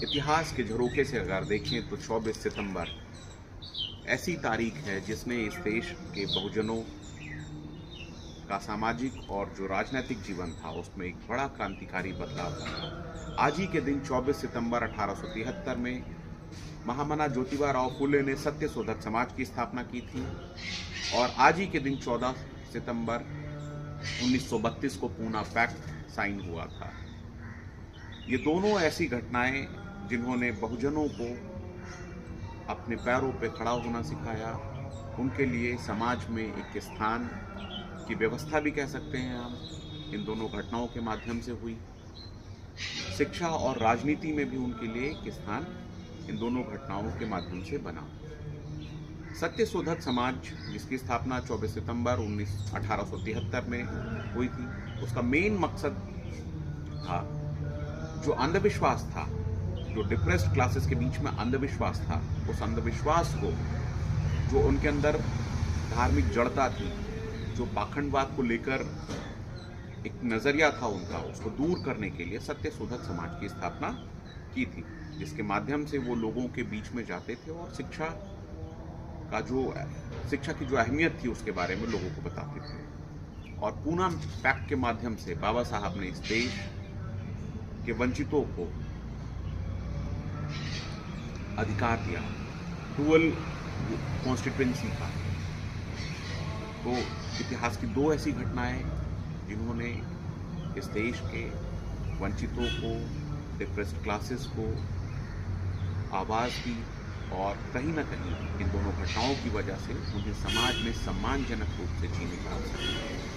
इतिहास के झरोखे से अगर देखें तो 24 सितंबर ऐसी तारीख है जिसने इस देश के बहुजनों का सामाजिक और जो राजनीतिक जीवन था उसमें एक बड़ा क्रांतिकारी बदलाव था। आज ही के दिन 24 सितंबर 1873 में महामना ज्योतिबा राव फुले ने सत्यशोधक समाज की स्थापना की थी और आज ही के दिन 14 सितंबर 1932 को पूना पैक्ट साइन हुआ था। ये दोनों ऐसी घटनाएं जिन्होंने बहुजनों को अपने पैरों पे खड़ा होना सिखाया, उनके लिए समाज में एक स्थान की व्यवस्था भी कह सकते हैं हम, इन दोनों घटनाओं के माध्यम से हुई। शिक्षा और राजनीति में भी उनके लिए एक स्थान इन दोनों घटनाओं के माध्यम से बना। सत्यशोधक समाज जिसकी स्थापना 24 सितंबर 1873 में हुई थी, उसका मेन मकसद था जो अंधविश्वास था, जो डिप्रेस्ड क्लासेस के बीच में अंधविश्वास था, उस अंधविश्वास को, जो उनके अंदर धार्मिक जड़ता थी, जो पाखंडवाद को लेकर एक नजरिया था उनका, उसको दूर करने के लिए सत्यशोधक समाज की स्थापना की थी, जिसके माध्यम से वो लोगों के बीच में जाते थे और शिक्षा की जो अहमियत थी उसके बारे में लोगों को बताते थे। और पूना पैक्ट के माध्यम से बाबा साहब ने इस देश के वंचितों को अधिकार दिया, डुअल कॉन्स्टिट्यूएंसी का। तो इतिहास की दो ऐसी घटनाएं जिन्होंने इस देश के वंचितों को, डिप्रेस्ड क्लासेस को आवाज़ दी और कहीं ना कहीं इन दोनों घटनाओं की वजह से उन्हें समाज में सम्मानजनक रूप से जीने का अवसर मिला।